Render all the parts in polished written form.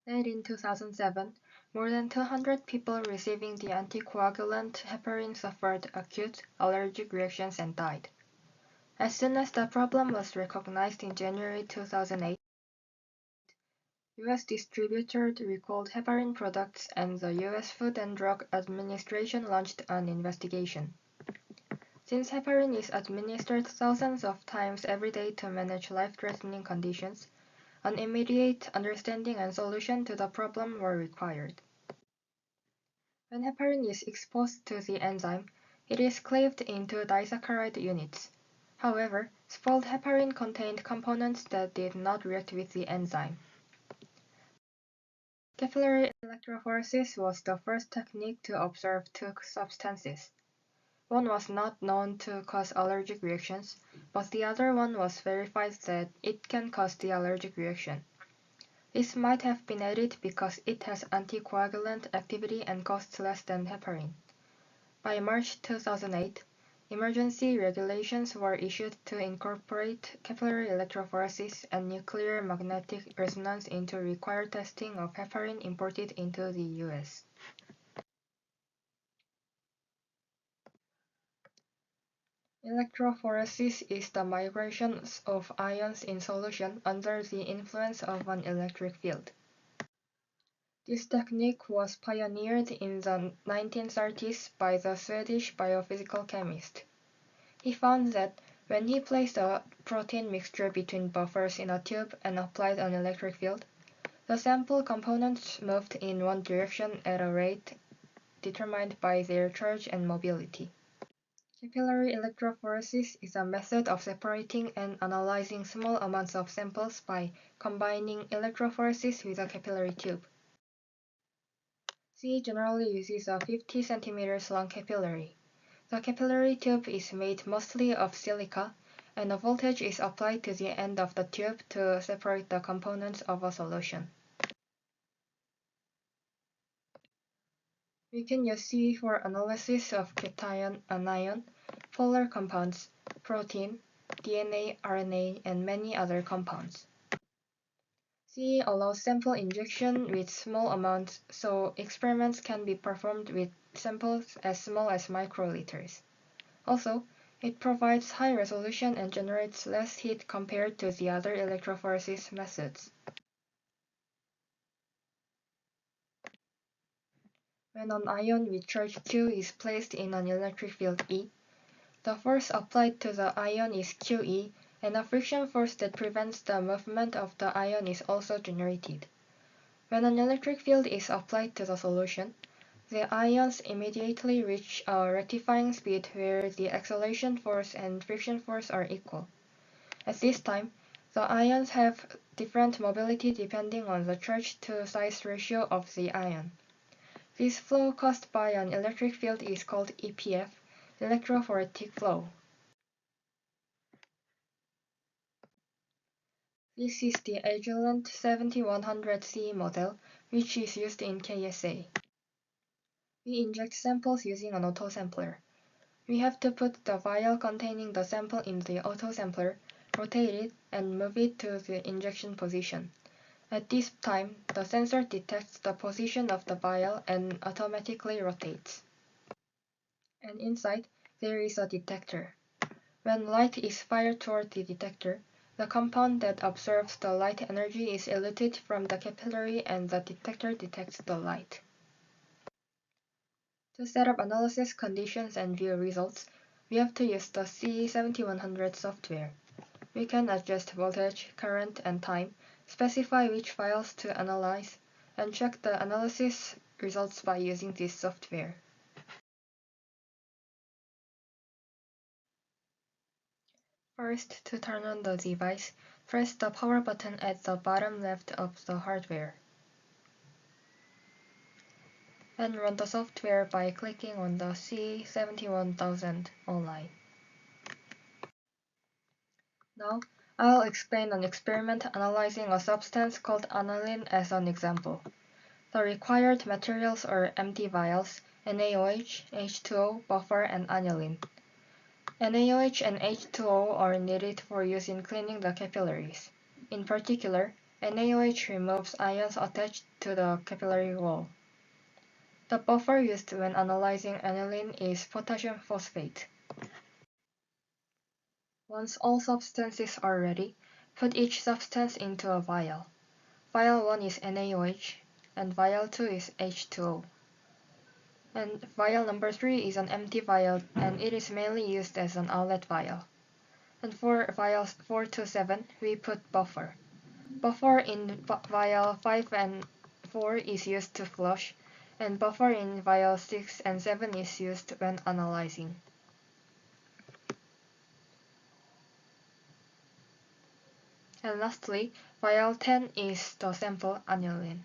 Late in 2007, more than 200 people receiving the anticoagulant heparin suffered acute allergic reactions and died. As soon as the problem was recognized in January 2008, U.S. distributor recalled heparin products and the U.S. Food and Drug Administration launched an investigation. Since heparin is administered thousands of times every day to manage life-threatening conditions, an immediate understanding and solution to the problem were required. When heparin is exposed to the enzyme, it is cleaved into disaccharide units. However, spoiled heparin contained components that did not react with the enzyme. Capillary electrophoresis was the first technique to observe two substances. One was not known to cause allergic reactions, but the other one was verified that it can cause the allergic reaction. This might have been added because it has anticoagulant activity and costs less than heparin. By March 2008, emergency regulations were issued to incorporate capillary electrophoresis and nuclear magnetic resonance into required testing of heparin imported into the U.S. Electrophoresis is the migration of ions in solution under the influence of an electric field. This technique was pioneered in the 1930s by the Swedish biophysical chemist. He found that when he placed a protein mixture between buffers in a tube and applied an electric field, the sample components moved in one direction at a rate determined by their charge and mobility. Capillary electrophoresis is a method of separating and analyzing small amounts of samples by combining electrophoresis with a capillary tube. C generally uses a 50 cm long capillary. The capillary tube is made mostly of silica, and a voltage is applied to the end of the tube to separate the components of a solution. We can use C for analysis of cation, anion, polar compounds, protein, DNA, RNA, and many other compounds. C allows sample injection with small amounts, so experiments can be performed with samples as small as microliters. Also, it provides high resolution and generates less heat compared to the other electrophoresis methods. When an ion with charge Q is placed in an electric field E, the force applied to the ion is QE, and a friction force that prevents the movement of the ion is also generated. When an electric field is applied to the solution, the ions immediately reach a rectifying speed where the acceleration force and friction force are equal. At this time, the ions have different mobility depending on the charge to size ratio of the ion. This flow caused by an electric field is called EPF, electrophoretic flow. This is the Agilent 7100C model, which is used in KSA. We inject samples using an autosampler. We have to put the vial containing the sample in the autosampler, rotate it, and move it to the injection position. At this time, the sensor detects the position of the vial and automatically rotates. And inside, there is a detector. When light is fired toward the detector, the compound that absorbs the light energy is eluted from the capillary and the detector detects the light. To set up analysis conditions and view results, we have to use the C7100 software. We can adjust voltage, current, and time, specify which files to analyze, and check the analysis results by using this software. First, to turn on the device, press the power button at the bottom left of the hardware. Then run the software by clicking on the C71000 online. Now, I'll explain an experiment analyzing a substance called aniline as an example. The required materials are empty vials, NaOH, H2O, buffer, and aniline. NaOH and H2O are needed for use in cleaning the capillaries. In particular, NaOH removes ions attached to the capillary wall. The buffer used when analyzing aniline is potassium phosphate. Once all substances are ready, put each substance into a vial. Vial 1 is NaOH, and vial 2 is H2O. And vial number 3 is an empty vial, and it is mainly used as an outlet vial. And for vials 4 to 7, we put buffer. Buffer in vial 5 and 4 is used to flush, and buffer in vial 6 and 7 is used when analyzing. And lastly, vial 10 is the sample aniline.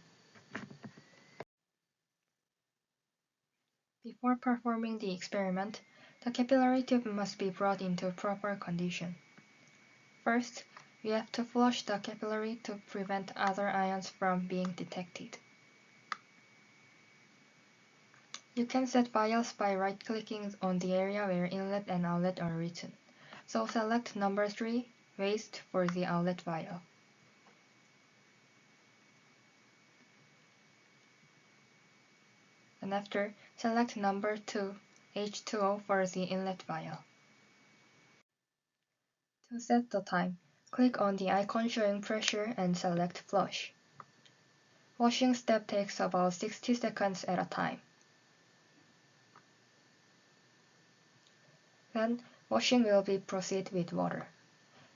Before performing the experiment, the capillary tube must be brought into proper condition. First, we have to flush the capillary to prevent other ions from being detected. You can set vials by right-clicking on the area where inlet and outlet are written. So select number 3, waste, for the outlet vial. And after, select number 2, H2O, for the inlet vial. To set the time, click on the icon showing pressure and select flush. Washing step takes about 60 seconds at a time. Then, washing will be proceed with water.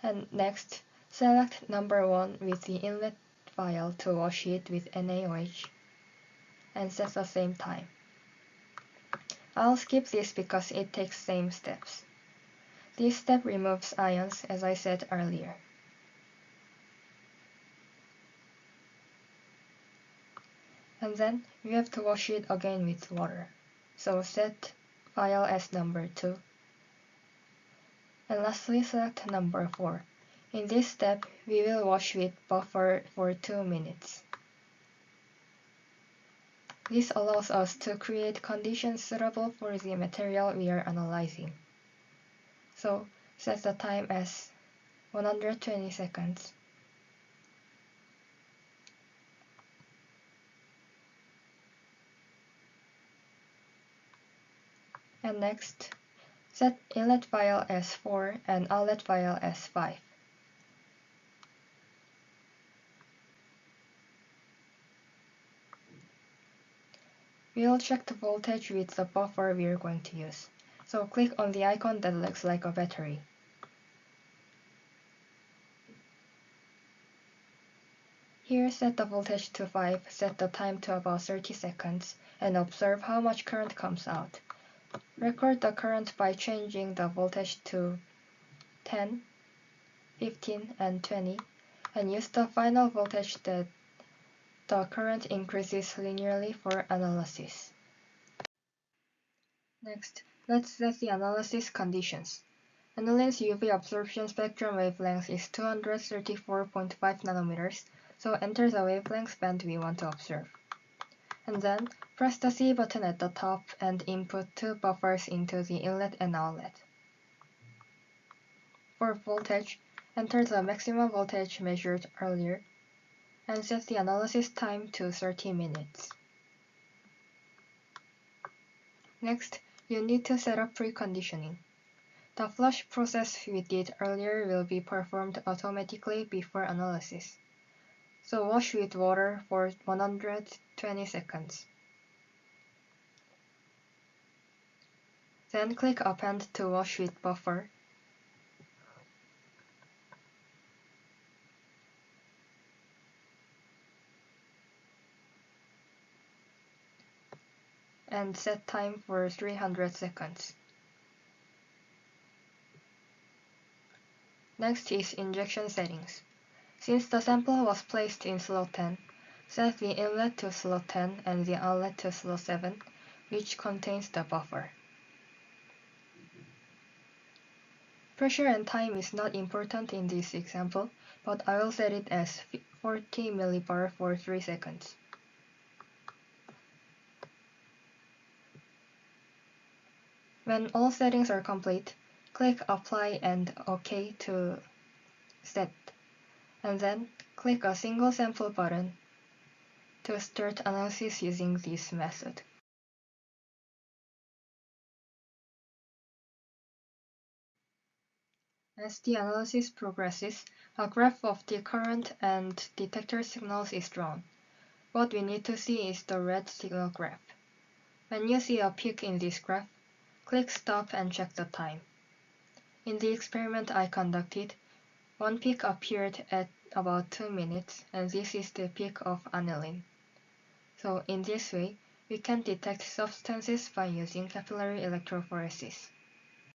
And next, select number 1 with the inlet vial to wash it with NaOH and set the same time. I'll skip this because it takes same steps. This step removes ions, as I said earlier. And then you have to wash it again with water. So set vial as number 2. And lastly, select number 4. In this step, we will wash with buffer for 2 minutes. This allows us to create conditions suitable for the material we are analyzing. So, set the time as 120 seconds. And next, set inlet vial as 4 and outlet vial as 5. We'll check the voltage with the buffer we're going to use. So click on the icon that looks like a battery. Here, set the voltage to 5, set the time to about 30 seconds, and observe how much current comes out. Record the current by changing the voltage to 10, 15, and 20, and use the final voltage that the current increases linearly for analysis. Next, let's set the analysis conditions. Aniline's UV absorption spectrum wavelength is 234.5 nanometers, so enter the wavelength band we want to observe. And then, press the C button at the top and input 2 buffers into the inlet and outlet. For voltage, enter the maximum voltage measured earlier, and set the analysis time to 30 minutes. Next, you need to set up preconditioning. The flush process we did earlier will be performed automatically before analysis. So wash with water for 120 seconds. Then click Append to wash with buffer. And set time for 300 seconds. Next is injection settings. Since the sample was placed in slot 10, set the inlet to slot 10 and the outlet to slot 7, which contains the buffer. Pressure and time is not important in this example, but I will set it as 40 millibar for 3 seconds. When all settings are complete, click Apply and OK to set, and then Click a single sample button to start analysis using this method. As the analysis progresses, a graph of the current and detector signals is drawn. What we need to see is the red signal graph. When you see a peak in this graph, click stop and check the time. In the experiment I conducted, one peak appeared at about 2 minutes, and this is the peak of aniline. So in this way, we can detect substances by using capillary electrophoresis.